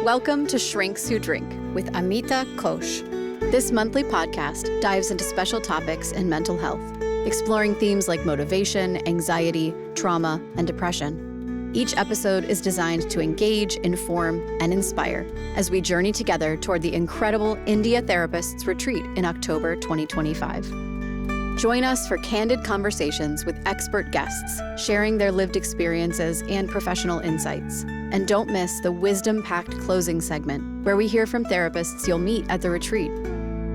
Welcome to Shrinks Who Drink with Amita Ghosh. This monthly podcast dives into special topics in mental health, exploring themes like motivation, anxiety, trauma, and depression. Each episode is designed to engage, inform, and inspire as we journey together toward the incredible India Therapists Retreat in October 2025. Join us for candid conversations with expert guests, sharing their lived experiences and professional insights. And don't miss the wisdom-packed closing segment, where we hear from therapists you'll meet at the retreat.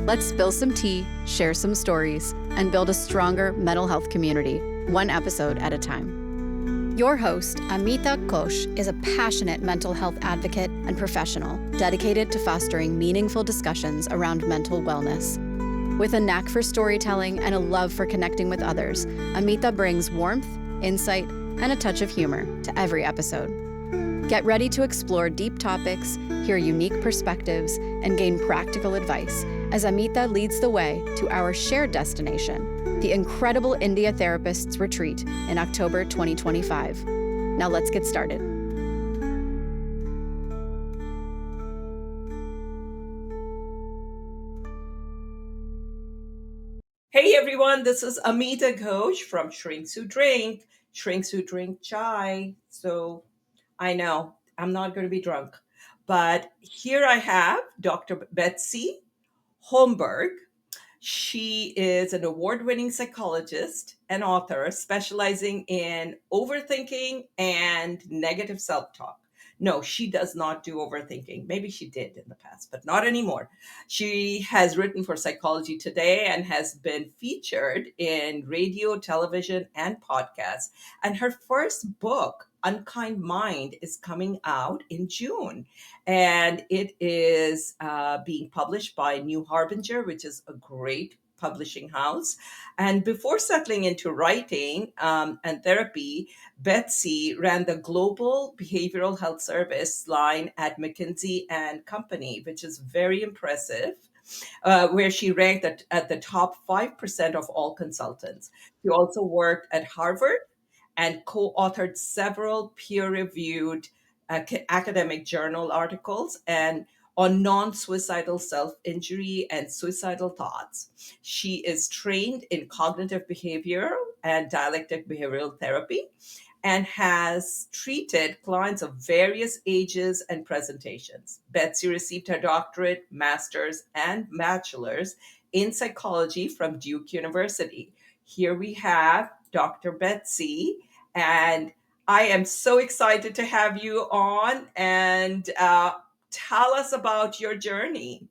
Let's spill some tea, share some stories, and build a stronger mental health community, one episode at a time. Your host, Amita Ghosh, is a passionate mental health advocate and professional dedicated to fostering meaningful discussions around mental wellness. With a knack for storytelling and a love for connecting with others, Amita brings warmth, insight, and a touch of humor to every episode. Get ready to explore deep topics, hear unique perspectives, and gain practical advice as Amita leads the way to our shared destination, the incredible India Therapists Retreat in October 2025. Now let's get started. Hey everyone, this is Amita Ghosh from Shrinks Who Drink Chai. So I know I'm not going to be drunk, but here I have Dr. Betsy Holmberg. She is an award-winning psychologist and author specializing in overthinking and negative self-talk. No, she does not do overthinking. Maybe she did in the past, but not anymore. She has written for Psychology Today and has been featured in radio, television, and podcasts. And her first book, Unkind Mind, is coming out in June. And it is being published by New Harbinger, which is a great publishing house. And before settling into writing and therapy, Betsy ran the Global Behavioral Health Service line at McKinsey and Company, which is very impressive, where she ranked at the top 5% of all consultants. She also worked at Harvard and co-authored several peer-reviewed academic journal articles and on non-suicidal self-injury and suicidal thoughts. She is trained in cognitive behavior and dialectic behavioral therapy and has treated clients of various ages and presentations. Betsy received her doctorate, master's, and bachelor's in psychology from Duke University. Here we have Dr. Betsy, and I am so excited to have you on and tell us about your journey.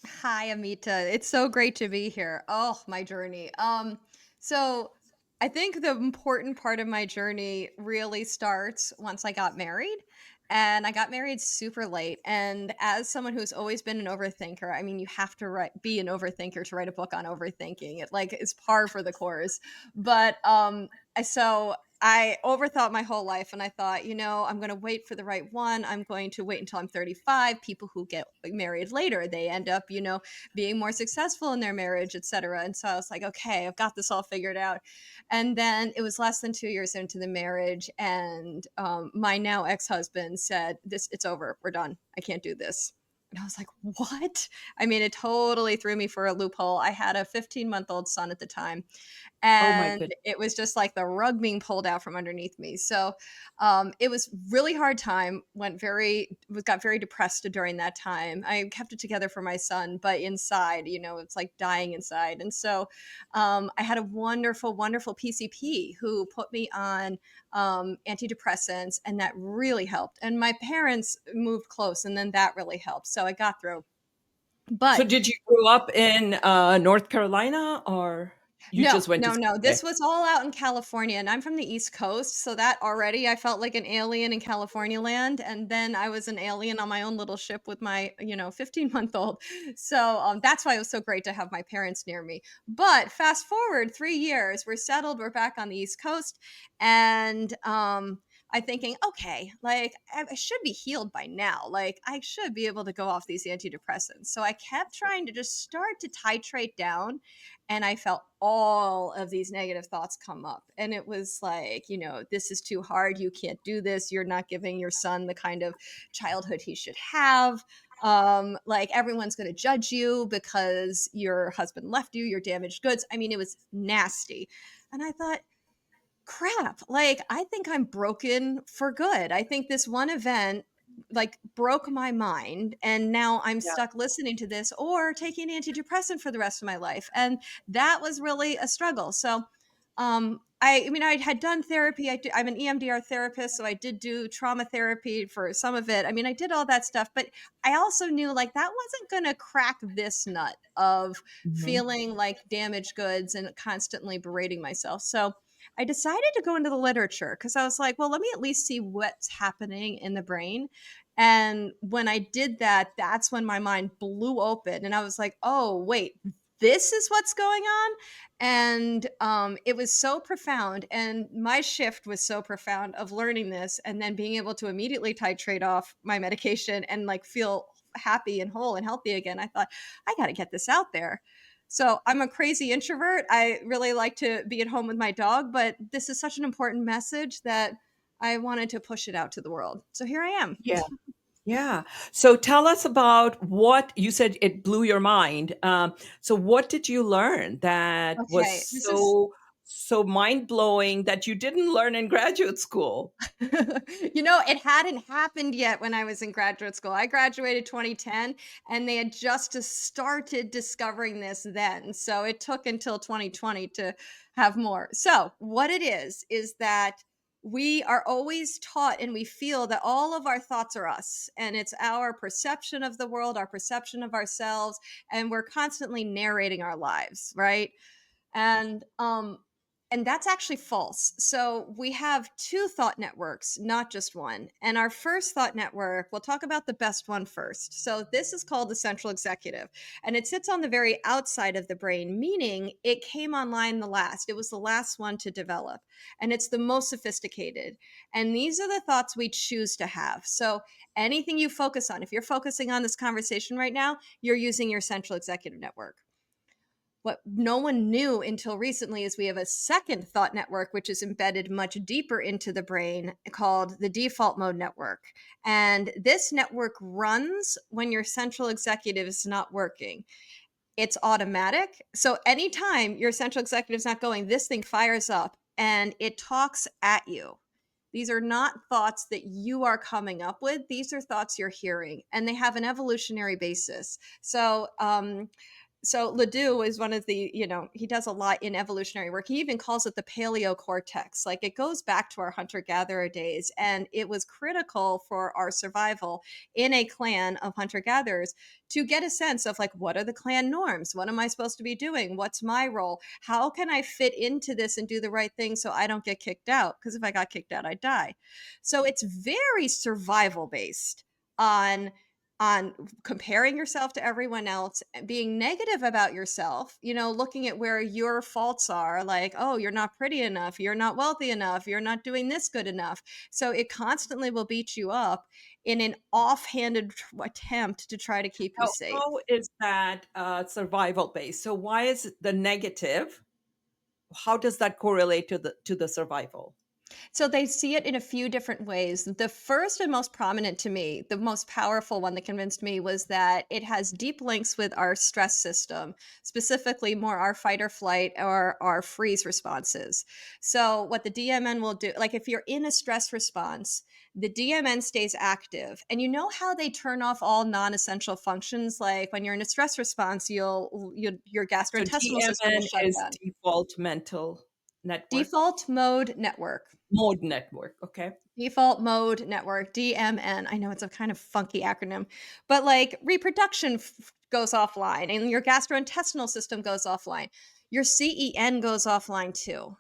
Hi, Amita. It's so great to be here. Oh, my journey. So I think the important part of my journey really starts once I got married. And I got married super late. And as someone who's always been an overthinker, I mean, you have to be an overthinker to write a book on overthinking. It like is par for the course. But so I overthought my whole life and I thought, I'm going to wait for the right one. I'm going to wait until I'm 35. People who get married later, they end up, being more successful in their marriage, etc. And so I was like, okay, I've got this all figured out. And then it was less than 2 years into the marriage. And my now ex-husband said, it's over. We're done. I can't do this. And I was like, what? I mean, it totally threw me for a loophole. I had a 15-month-old son at the time. Oh my And goodness. it was just like the rug being pulled out from underneath me. So it was really hard time. Got very depressed during that time. I kept it together for my son, but inside, it's like dying inside. And so I had a wonderful, wonderful PCP who put me on antidepressants, and that really helped. And my parents moved close, and then that really helped. So I got through. So But did you grow up in North Carolina or you no, just went to no, no. school there? This was all out in California, and I'm from the East Coast, so that already I felt like an alien in California land, and then I was an alien on my own little ship with my, 15-month-old. So that's why it was so great to have my parents near me. But fast forward 3 years, we're settled, we're back on the East Coast, and I thinking, okay, like I should be healed by now. Like I should be able to go off these antidepressants. So I kept trying to just start to titrate down, and I felt all of these negative thoughts come up. And it was like, this is too hard. You can't do this. You're not giving your son the kind of childhood he should have. Like everyone's going to judge you because your husband left you, your damaged goods. I mean, it was nasty. And I thought, crap, like I think I'm broken for good. I think this one event like broke my mind, and now I'm Yeah. stuck listening to this or taking antidepressant for the rest of my life. And that was really a struggle. So I mean, I had done therapy. I'm an EMDR therapist, so I did do trauma therapy for some of it. I mean, I did all that stuff, but I also knew like that wasn't going to crack this nut of Mhm. feeling like damaged goods and constantly berating myself. So I decided to go into the literature because I was like, well, let me at least see what's happening in the brain. And when I did that, that's when my mind blew open. And I was like, oh, wait, this is what's going on. And it was so profound. And my shift was so profound of learning this and then being able to immediately titrate off my medication and like feel happy and whole and healthy again. I thought, I got to get this out there. So I'm a crazy introvert. I really like to be at home with my dog, but this is such an important message that I wanted to push it out to the world. So here I am. Yeah. Yeah. So tell us about what you said it blew your mind. So what did you learn that was Okay, this is so mind blowing that you didn't learn in graduate school? it hadn't happened yet when I was in graduate school. I graduated 2010 and they had just started discovering this then. So it took until 2020 to have more. So, what it is that we are always taught and we feel that all of our thoughts are us, and it's our perception of the world, our perception of ourselves, and we're constantly narrating our lives, right? And that's actually false. So we have two thought networks, not just one. And our first thought network, we'll talk about the best one first. So this is called the central executive, and it sits on the very outside of the brain, meaning it came online the last. It was the last one to develop, and it's the most sophisticated. And these are the thoughts we choose to have. So anything you focus on, if you're focusing on this conversation right now, you're using your central executive network. What no one knew until recently is we have a second thought network, which is embedded much deeper into the brain called the default mode network. And this network runs when your central executive is not working. It's automatic. So anytime your central executive is not going, this thing fires up and it talks at you. These are not thoughts that you are coming up with. These are thoughts you're hearing, and they have an evolutionary basis. So Ledoux is one of the, he does a lot in evolutionary work. He even calls it the paleocortex. Like it goes back to our hunter gatherer days. And it was critical for our survival in a clan of hunter gatherers to get a sense of like, what are the clan norms? What am I supposed to be doing? What's my role? How can I fit into this and do the right thing so I don't get kicked out? Because if I got kicked out, I'd die. So it's very survival based on comparing yourself to everyone else, being negative about yourself, looking at where your faults are, like, oh, you're not pretty enough, you're not wealthy enough, you're not doing this good enough. So it constantly will beat you up in an offhanded attempt to try to keep you safe. How is that survival based? So why is it the negative? How does that correlate to the survival? So they see it in a few different ways. The first and most prominent to me, the most powerful one that convinced me was that it has deep links with our stress system, specifically more our fight or flight or our freeze responses. So what the DMN will do, like if you're in a stress response, the DMN stays active. And you know how they turn off all non-essential functions? Like when you're in a stress response, your So gastrointestinal system will DMN shut is down. default mental network, Default mode network. mode network. Okay. Default mode network, DMN. I know it's a kind of funky acronym, but like reproduction goes offline and your gastrointestinal system goes offline. Your CEN goes offline too.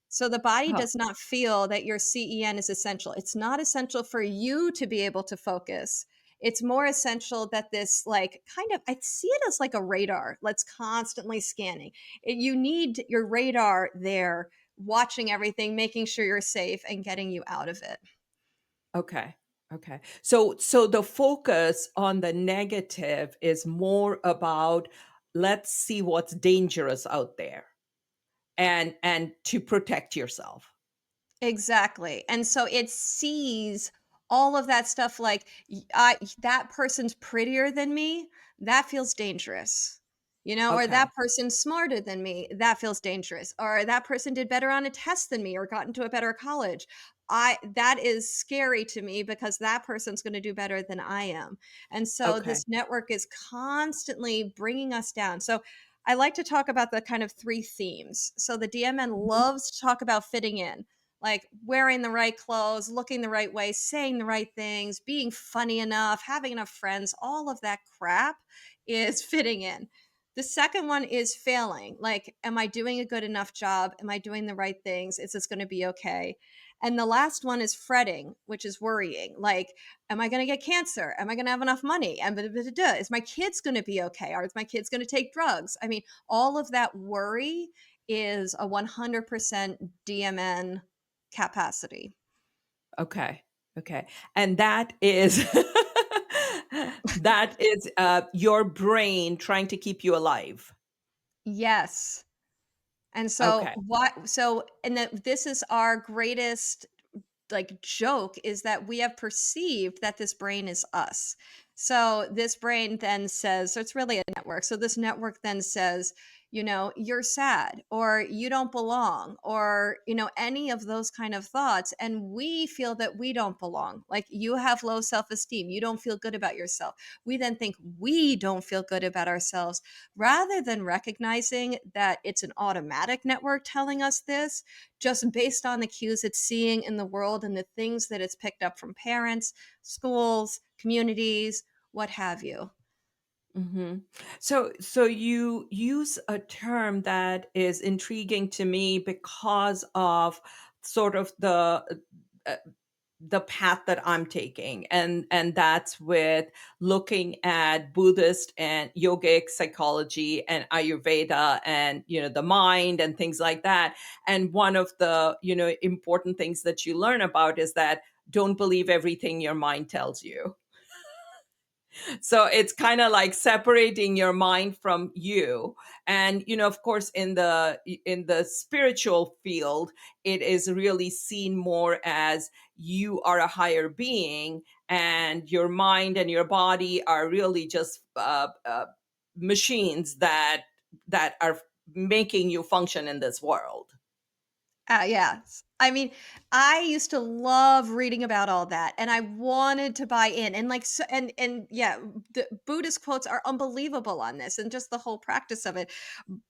So the body Oh, does not feel that your CEN is essential. It's not essential for you to be able to focus. It's more essential that this, like, kind of, I see it as like a radar that's constantly scanning. You need your radar there, watching everything, making sure you're safe, and getting you out of it. Okay. Okay. So the focus on the negative is more about, let's see what's dangerous out there, and to protect yourself. Exactly. And so it sees all of that stuff like that person's prettier than me, that feels dangerous. Or Okay. that person's smarter than me, that feels dangerous. Or that person did better on a test than me or got into a better college. I That is scary to me because that person's going to do better than I am. And so Okay. this network is constantly bringing us down. So I like to talk about the kind of three themes. So the DMN Mhm. loves to talk about fitting in, like wearing the right clothes, looking the right way, saying the right things, being funny enough, having enough friends, all of that crap is fitting in. The second one is failing. Like, am I doing a good enough job? Am I doing the right things? Is this going to be okay? And the last one is fretting, which is worrying. Like, am I going to get cancer? Am I going to have enough money? And is my kids going to be okay? Are my kids going to take drugs? I mean, all of that worry is a 100% DMN capacity. Okay. Okay. And that is that is your brain trying to keep you alive. Yes. And so Okay. what so and that this is our greatest like joke is that we have perceived that this brain is us. So this brain then says, so it's really a network. So this network then says, you're sad or you don't belong or, any of those kind of thoughts. And we feel that we don't belong. Like you have low self esteem. You don't feel good about yourself. We then think we don't feel good about ourselves rather than recognizing that it's an automatic network telling us this just based on the cues it's seeing in the world and the things that it's picked up from parents, schools, communities, what have you. Hmm. So you use a term that is intriguing to me because of sort of uh, the path that I'm taking, and that's with looking at Buddhist and yogic psychology and Ayurveda, and the mind and things like that. And one of the important things that you learn about is that don't believe everything your mind tells you. So it's kind of like separating your mind from you. And of course, in the spiritual field, it is really seen more as you are a higher being, and your mind and your body are really just machines that are making you function in this world. Yes. I mean, I used to love reading about all that and I wanted to buy in and like so and yeah, the Buddhist quotes are unbelievable on this and just the whole practice of it.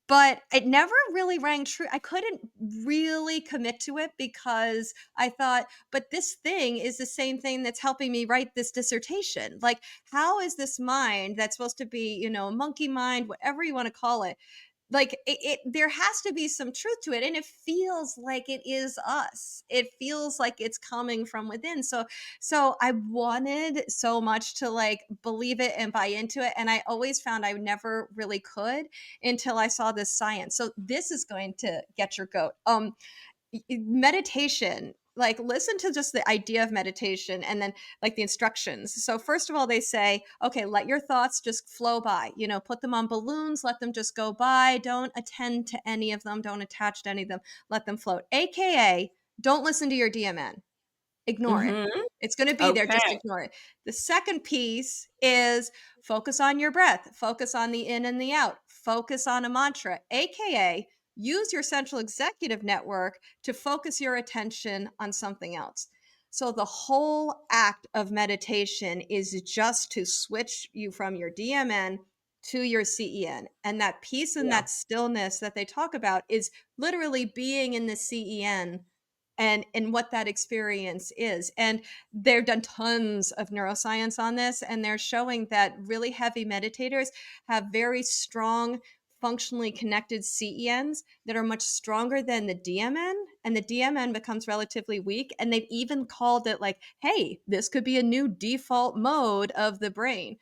But it never really rang true. I couldn't really commit to it because I thought, but this thing is the same thing that's helping me write this dissertation. Like, how is this mind that's supposed to be, a monkey mind, whatever you want to call it, like there has to be some truth to it and it feels like it is us, it feels like it's coming from within. So I wanted so much to like believe it and buy into it and I always found I never really could until I saw this science. So this is going to get your goat. Meditation, like listen to just the idea of meditation and then like the instructions. So first of all they say, okay, let your thoughts just flow by, put them on balloons, let them just go by, don't attend to any of them, don't attach to any of them, let them float, aka don't listen to your DMN. Ignore it. Hmm. It's going to be there. Just Okay. ignore it. The second piece is focus on your breath, focus on the in and the out, focus on a mantra, AKA use your central executive network to focus your attention on something else. So the whole act of meditation is just to switch you from your DMN to your CEN. And that peace and Yeah. that stillness that they talk about is literally being in the CEN and what that experience is. And they've done tons of neuroscience on this and they're showing that really heavy meditators have very strong functionally connected CENs that are much stronger than the DMN, and the DMN becomes relatively weak, and they've even called it like, hey, this could be a new default mode of the brain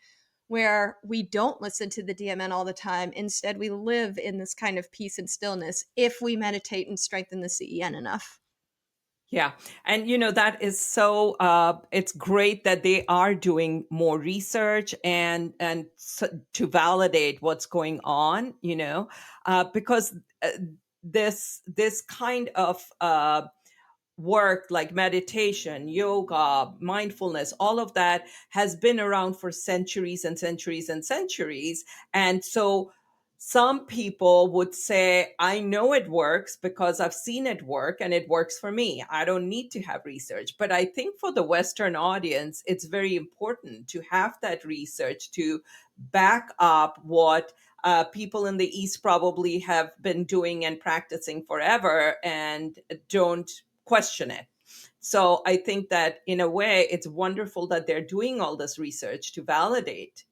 where we don't listen to the DMN all the time. Instead, we live in this kind of peace and stillness if we meditate and strengthen the CEN enough. Yeah. And that is so it's great that they are doing more research and to validate what's going on, because uh, this kind of work like meditation, yoga, mindfulness, all of that has been around for centuries and centuries and centuries. And so some people would say, I know it works because I've seen it work and it works for me. I don't need to have research. But I think for the Western audience, it's very important to have that research to back up what people in the East probably have been doing and practicing forever and don't question it. So I think that in a way, it's wonderful that they're doing all this research to validate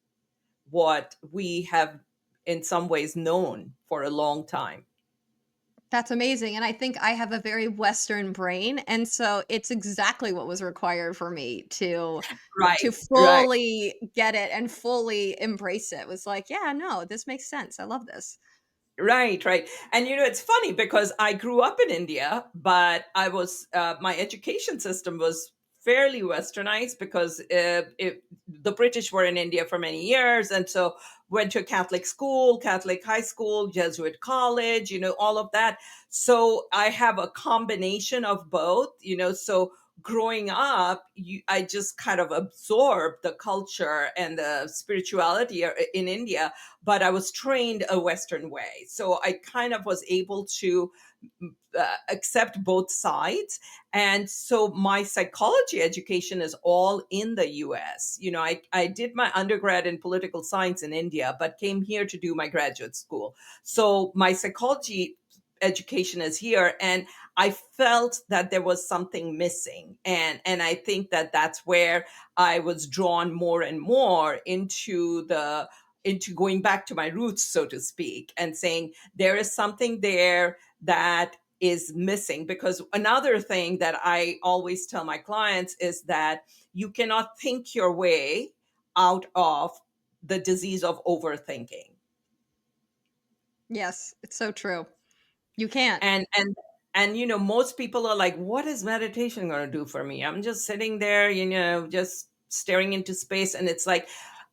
what we have in some ways known for a long time. That's amazing, and I think I have a very Western brain, and so it's exactly what was required for me to Right, right. fully get it and fully embrace it. It was like, "Yeah, no, this makes sense. I love this." Right, right. And it's funny because I grew up in India, but my education system was fairly westernized because the British were in India for many years. And so went to a Catholic school, Catholic high school, Jesuit college, all of that. So I have a combination of both, so growing up, I just kind of absorbed the culture and the spirituality in India, but I was trained a Western way. So I kind of was able to accept both sides. And so my psychology education is all in the US. I did my undergrad in political science in India, but came here to do my graduate school. So my psychology education is here. And I felt that there was something missing. And I think that that's where I was drawn more and more into going back to my roots, so to speak, and saying there is something there that is missing. Because another thing that I always tell my clients is that you cannot think your way out of the disease of overthinking. Yes, it's so true. You can't. And most people are like, what is meditation going to do for me? I'm just sitting there, just staring into space. And it's like,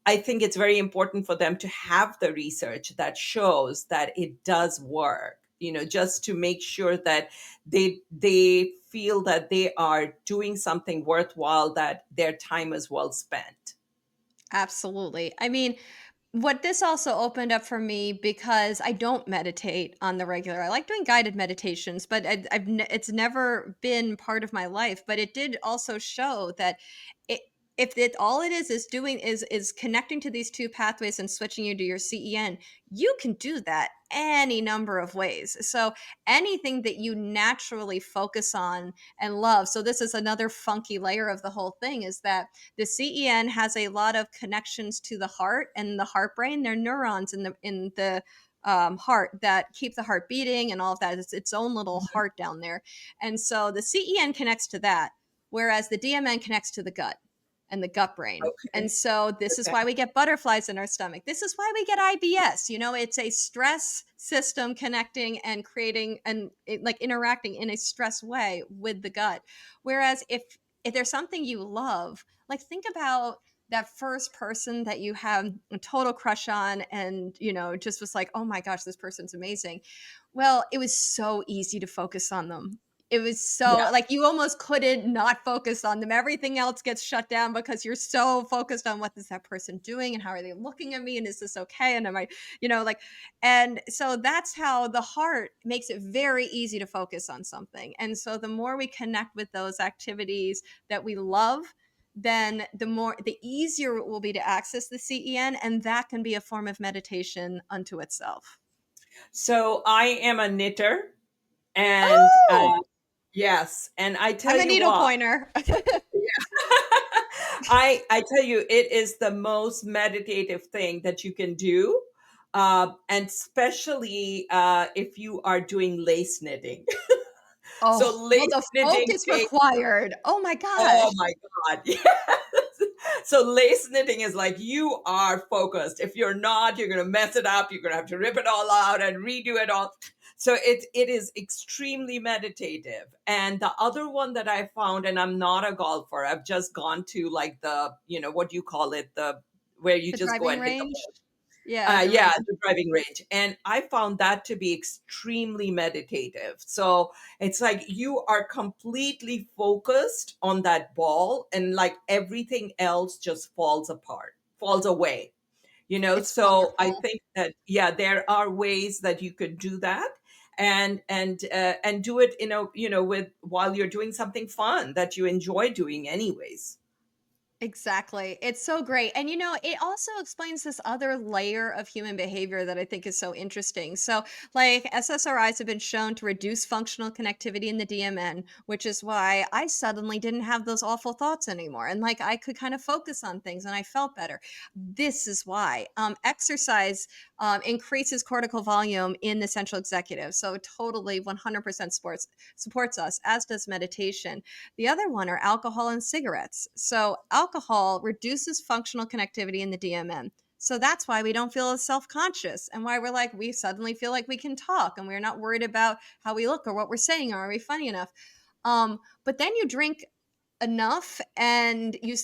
I think it's very important for them to have the research that shows that it does work, just to make sure that they feel that they are doing something worthwhile, that their time is well spent. Absolutely. I mean, what this also opened up for me because I don't meditate on the regular. I like doing guided meditations, but it's never been part of my life. But it did also show that it, if it all it is doing is connecting to these two pathways and switching you to your CEN, you can do that any number of ways. So anything that you naturally focus on and love. So this is another funky layer of the whole thing is that the CEN has a lot of connections to the heart and the heart brain. They're neurons in the heart that keep the heart beating and all of that. It's its own little heart down there. And so the CEN connects to that, whereas the DMN connects to the gut and the gut brain. And Okay. so this is Okay. why we get butterflies in our stomach. This is why we get IBS. It's a stress system connecting and creating and like interacting in a stress way with the gut. Whereas if there's something you love, like think about that first person that you have a total crush on and just was like, oh my gosh, this person's amazing. Well, it was so easy to focus on them. It was so Yeah. like you almost couldn't not focus on them. Everything else gets shut down because you're so focused on what is that person doing and how are they looking at me and is this okay and am I, like, and so that's how the heart makes it very easy to focus on something. And so the more we connect with those activities that we love, then the easier it will be to access the CEN, and that can be a form of meditation unto itself. So I am a knitter, and Oh, yes, and I tell I'm a you needle what, pointer. I tell you, it is the most meditative thing that you can do, and especially if you are doing lace knitting. Oh, So well, lace the knitting focus takes, required. Oh my gosh. oh my God, yes. So lace knitting is like you are focused. If you're not, you're going to mess it up. You're going to have to rip it all out and redo it all. So it is extremely meditative. And the other one that I found, and I'm not a golfer, I've just gone to like the, what do you call it, the where you The just go driving and hit the range? ball. Yeah, the Yeah, range. the driving range. And I found that to be extremely meditative. So it's like you are completely focused on that ball, and like everything else just falls apart, falls away. It's So I wonderful. think that, yeah, there are ways that you could do that, and do it, with while you're doing something fun that you enjoy doing anyways. Exactly. It's so great. And it also explains this other layer of human behavior that I think is so interesting. So, like SSRIs have been shown to reduce functional connectivity in the DMN, which is why I suddenly didn't have those awful thoughts anymore. And like I could kind of focus on things and I felt better. This is why exercise increases cortical volume in the central executive. So, totally 100% supports us, as does meditation. The other one are alcohol and cigarettes. So, alcohol reduces functional connectivity in the DMN. So that's why we don't feel as self conscious and why we suddenly feel like we can talk and we're not worried about how we look or what we're saying or are we funny enough. But then you drink enough and you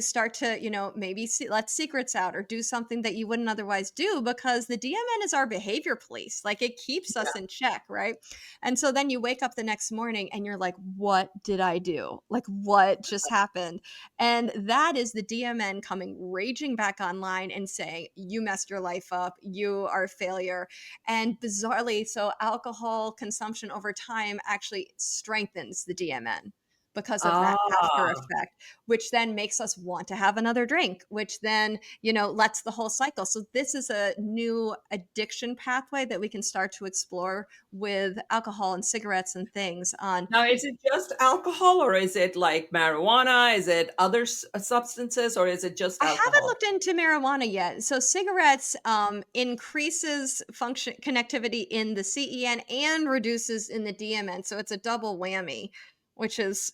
start to maybe let secrets out or do something that you wouldn't otherwise do because the DMN is our behavior police. Like it keeps us in check, right? And so then you wake up the next morning and you're like, what did I do? Like what just happened? And that is the DMN coming raging back online and saying, you messed your life up, you are a failure. And bizarrely, so alcohol consumption over time actually strengthens the DMN because of that after Ah. effect, which then makes us want to have another drink, which then, lets the whole cycle. So this is a new addiction pathway that we can start to explore with alcohol and cigarettes and things on. Now, is it just alcohol, or is it like marijuana? Is it other substances, or is it just I haven't alcohol? looked into marijuana yet. So cigarettes increases function connectivity in the CEN and reduces in the DMN. So it's a double whammy, which is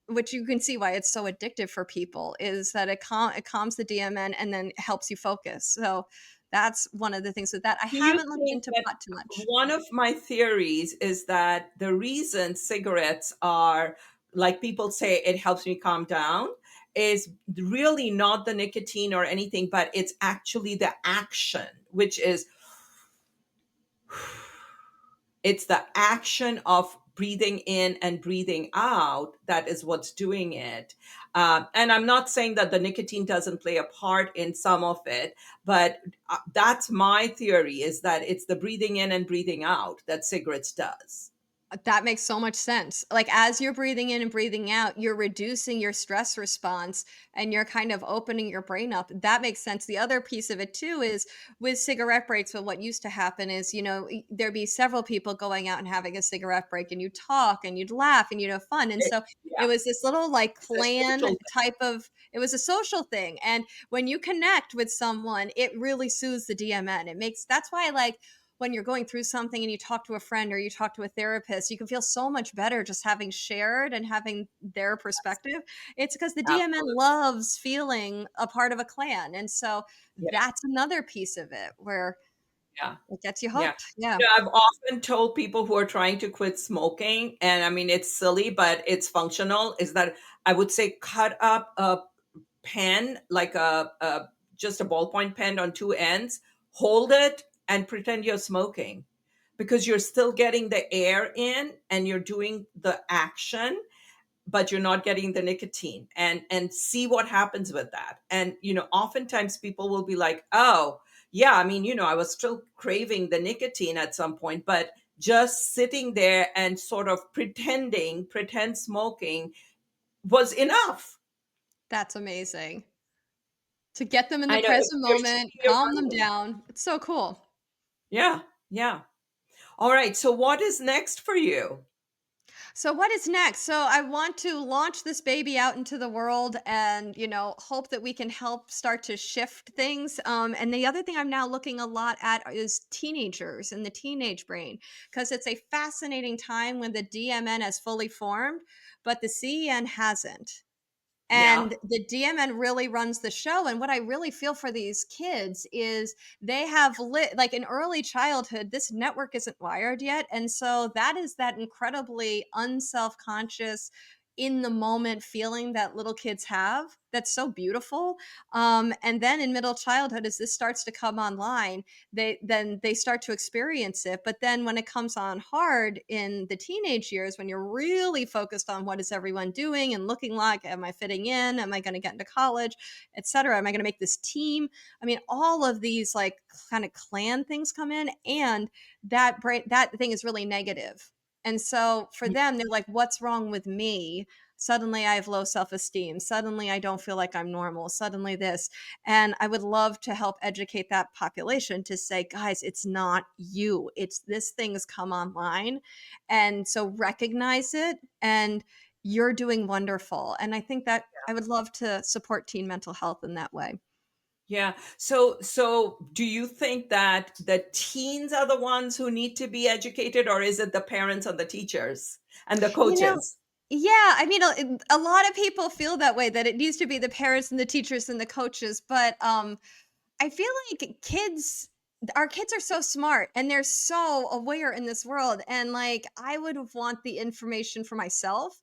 which you can see why it's so addictive for people is that it calms the DMN and then helps you focus. So that's one of the things with that. I Do you haven't looked think into that pot too much. one of my theories is that the reason cigarettes are, like, people say it helps me calm down, is really not the nicotine or anything, but it's actually the action, which is it's the action of breathing in and breathing out that is what's doing it. And I'm not saying that the nicotine doesn't play a part in some of it, but that's my theory, is that it's the breathing in and breathing out that cigarettes does. That makes so much sense. Like, as you're breathing in and breathing out, you're reducing your stress response and you're kind of opening your brain up. That makes sense. The other piece of it, too, is with cigarette breaks. Well, what used to happen is, there'd be several people going out and having a cigarette break, and you'd talk and you'd laugh and you'd have fun. And so it Yeah, was this little like it's a clan social type of, it was a social thing. And when you connect with someone, it really soothes the DMN. That's why, like, when you're going through something and you talk to a friend or you talk to a therapist, you can feel so much better just having shared and having their perspective. It's because the thing. DMN Absolutely. loves feeling a part of a clan. And so Yeah, that's another piece of it where yeah. it gets you Yeah. hooked. Yeah. I've often told people who are trying to quit smoking, and I mean, it's silly, but it's functional, is that I would say cut up a pen, like just a ballpoint pen on two ends, hold it and pretend you're smoking, because you're still getting the air in and you're doing the action, but you're not getting the nicotine, and see what happens with that. And oftentimes people will be like, oh yeah, I mean, I was still craving the nicotine at some point, but just sitting there and sort of pretend smoking was enough. That's amazing. To get them in the I know, present they're moment, shifting your calm them brain. down. It's so cool. Yeah, yeah. All right, so what is next for you? So what is next? So I want to launch this baby out into the world and, hope that we can help start to shift things. And the other thing I'm now looking a lot at is teenagers and the teenage brain, because it's a fascinating time when the DMN has fully formed, but the CEN hasn't. Yeah. And the DMN really runs the show. And what I really feel for these kids is they have like in early childhood, this network isn't wired yet. And so that is that incredibly unself conscious, in the moment feeling that little kids have. That's so beautiful. And then in middle childhood, as this starts to come online, they start to experience it. But then when it comes on hard in the teenage years, when you're really focused on what is everyone doing and looking like, am I fitting in, am I going to get into college, etc., am I going to make this team, I mean, all of these like kind of clan things come in, and that thing is really negative. And so for them, they're like, what's wrong with me? Suddenly I have low self-esteem, suddenly I don't feel like I'm normal, suddenly this. And I would love to help educate that population to say, guys, it's not you. It's this thing has come online. And so recognize it, and you're doing wonderful. And I think that I would love to support teen mental health in that way. Yeah. So do you think that the teens are the ones who need to be educated, or is it the parents and the teachers and the You know, coaches? yeah, I mean, a lot of people feel that way, that it needs to be the parents and the teachers and the coaches, but I feel like our kids are so smart and they're so aware in this world. And like, I would want the information for myself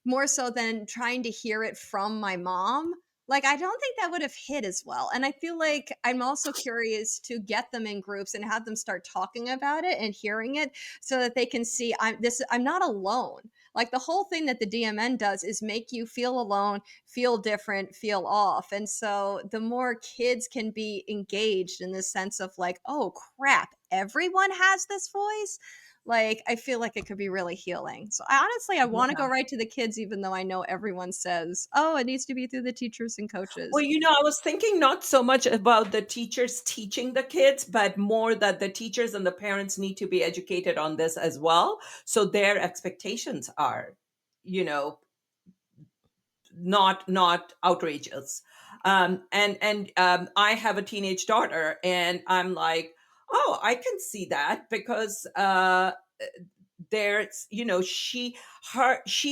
more so than trying to hear it from my mom. Like, I don't think that would have hit as well. And I feel like I'm also curious to get them in groups and have them start talking about it and hearing it so that they can see I'm not alone. Like the whole thing that the DMN does is make you feel alone, feel different, feel off. And so the more kids can be engaged in this sense of like, oh crap, everyone has this voice, like, I feel like it could be really healing. So I wanna go right to the kids even though I know everyone says, "Oh, it needs to be through the teachers and Well, coaches." I was thinking not so much about the teachers teaching the kids, but more that the teachers and the parents need to be educated on this as well. So their expectations are, you know, not outrageous. And I have a teenage daughter, and I'm like, oh, I can see that because there's she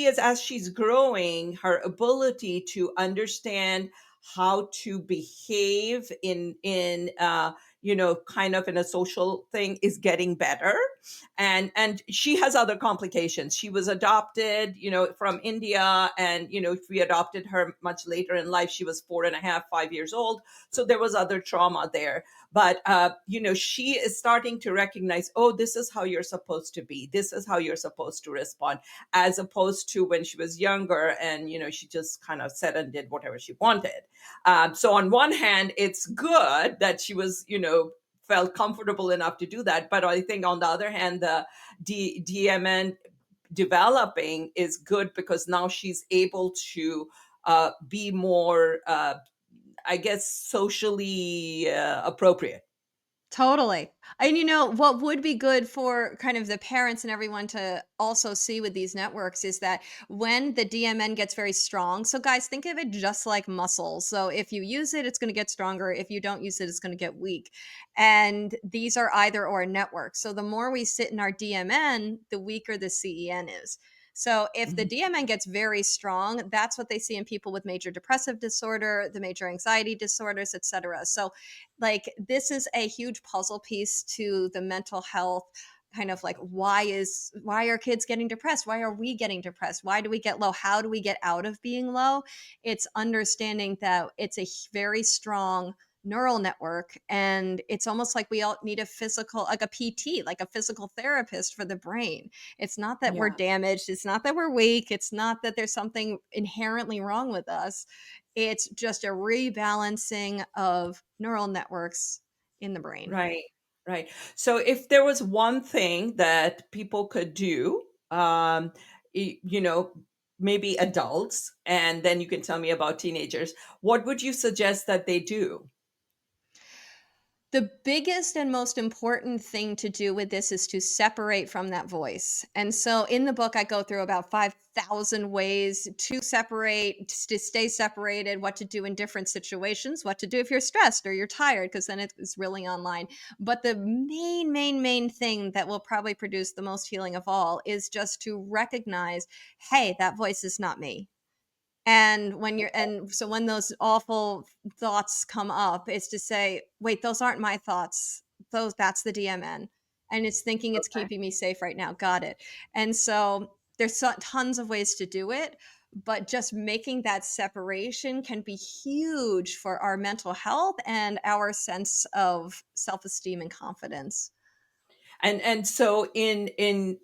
is, as she's growing, her ability to understand how to behave in kind of in a social thing is getting better. And she has other complications. She was adopted, from India, and we adopted her much later in life. She was 4.5, 5 years old, so there was other trauma there. But she is starting to recognize, oh, this is how you're supposed to be, this is how you're supposed to respond, as opposed to when she was younger, and she just kind of said and did whatever she wanted. So on one hand, it's good that she was, felt comfortable enough to do that. But I think on the other hand, the DMN developing is good because now she's able to be more, I guess, socially appropriate. Totally. And what would be good for kind of the parents and everyone to also see with these networks is that when the DMN gets very strong, so guys, think of it just like muscles. So if you use it, it's going to get stronger. If you don't use it, it's going to get weak. And these are either or networks. So the more we sit in our DMN, the weaker the CEN is. So if the Mhm. DMN gets very strong, that's what they see in people with major depressive disorder, the major anxiety disorders, etc. So like this is a huge puzzle piece to the mental health, kind of like why are kids getting depressed, why are we getting depressed, why do we get low, how do we get out of being low. It's understanding that it's a very strong neural network, and it's almost like we all need a physical, like a PT, like a physical therapist for the brain. It's not that we're Yeah. damaged, it's not that we're weak, it's not that there's something inherently wrong with us. It's just a rebalancing of neural networks in the brain. Right, right. So if there was one thing that people could do, maybe adults, and then you can tell me about teenagers, what would you suggest that they do? The biggest and most important thing to do with this is to separate from that voice. And so in the book, I go through about 5,000 ways to separate, to stay separated, what to do in different situations, what to do if you're stressed or you're tired, because then it's really online. But the main thing that will probably produce the most healing of all is just to recognize, hey, that voice is not me. And when those awful thoughts come up, it's to say, wait, those aren't my thoughts. That's the DMN. And it's thinking it's Okay. keeping me safe right now. Got it. And so there's tons of ways to do it, but just making that separation can be huge for our mental health and our sense of self-esteem and confidence. And so in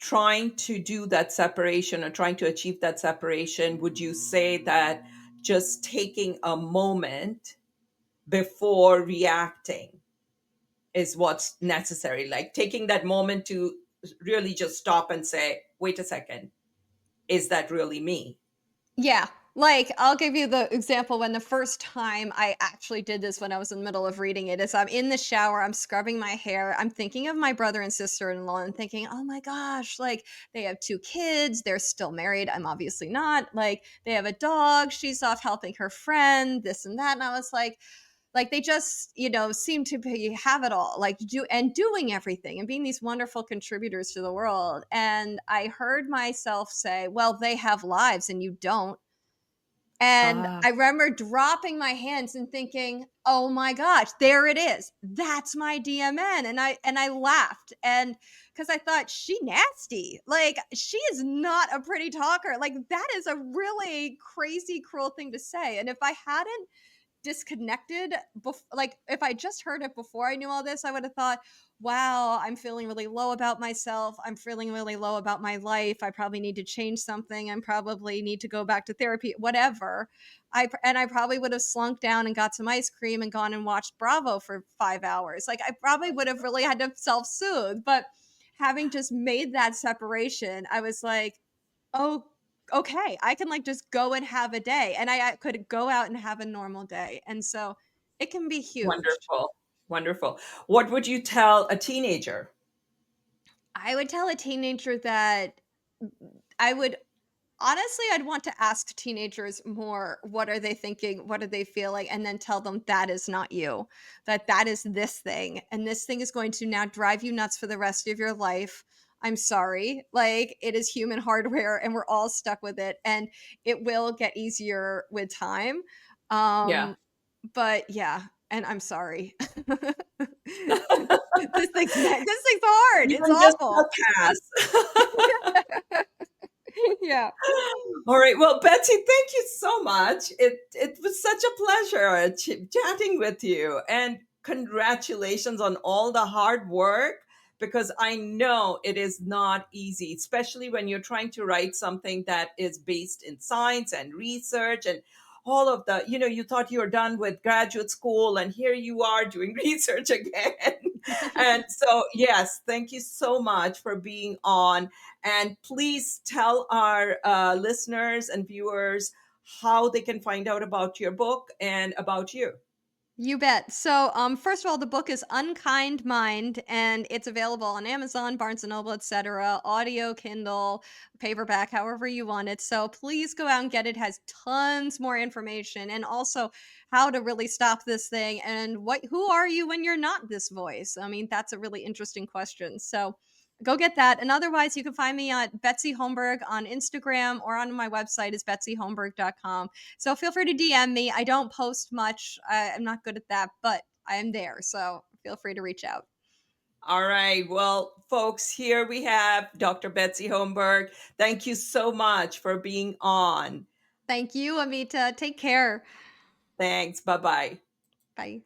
trying to do that separation or trying to achieve that separation, would you say that just taking a moment before reacting is what's necessary? Like taking that moment to really just stop and say, wait a second, is that really me? Yeah. Like, I'll give you the example when the first time I actually did this when I was in the middle of reading it is I'm in the shower, I'm scrubbing my hair, I'm thinking of my brother and sister-in-law and thinking, "Oh my gosh, like, they have 2 kids, they're still married, I'm obviously not, like, they have a dog, she's off helping her friend, this and that," and I was like, they just, seem to have it all, like, doing everything and being these wonderful contributors to the world, and I heard myself say, "Well, they have lives and you don't." And Ah, I remember dropping my hands and thinking, "Oh my gosh, there it is. That's my DMN." And I laughed, and because I thought, "She nasty. Like, she is not a pretty talker." Like, that is a really crazy, cruel thing to say. And if I hadn't disconnected like if I just heard it before I knew all this, I would have thought, wow, I'm feeling really low about myself, I'm feeling really low about my life, I probably need to change something, I probably need to go back to therapy, whatever. I probably would have slunk down and got some ice cream and gone and watched Bravo for 5 hours. Like, I probably would have really had to self-soothe. But having just made that separation, I was like, oh, okay, I can, like, just go and have a day, and I could go out and have a normal day, and so it can be huge. wonderful. Wonderful. What would you tell a teenager? I would tell a teenager that I would honestly, I'd want to ask teenagers more, what are they thinking? What are they feeling? And then tell them that is not you, that is this thing. And this thing is going to now drive you nuts for the rest of your life. I'm sorry. Like, it is human hardware and we're all stuck with it. And it will get easier with time. Yeah. Um, but yeah, and I'm sorry. This thing's hard. It's Even just a awful. pass. Yeah. All right. Well, Betsy, thank you so much. It was such a pleasure chatting with you, and congratulations on all the hard work, because I know it is not easy, especially when you're trying to write something that is based in science and research and all of the, you thought you were done with graduate school and here you are doing research again. And so, yes, thank you so much for being on. And please tell our listeners and viewers how they can find out about your book and about you. You bet. So, first of all, the book is Unkind Mind, and it's available on Amazon, Barnes and Noble, etc., audio, Kindle, paperback, however you want it. So please go out and get it. It has tons more information, and also how to really stop this thing, and who are you when you're not this voice? I mean, that's a really interesting question. So go get that. And otherwise, you can find me at Betsy Holmberg on Instagram, or on my website is betsyholmberg.com. So feel free to DM me. I don't post much. I'm not good at that, but I am there. So feel free to reach out. All right. Well, folks, here we have Dr. Betsy Holmberg. Thank you so much for being on. Thank you, Amita. Take care. Thanks. Bye bye. Bye.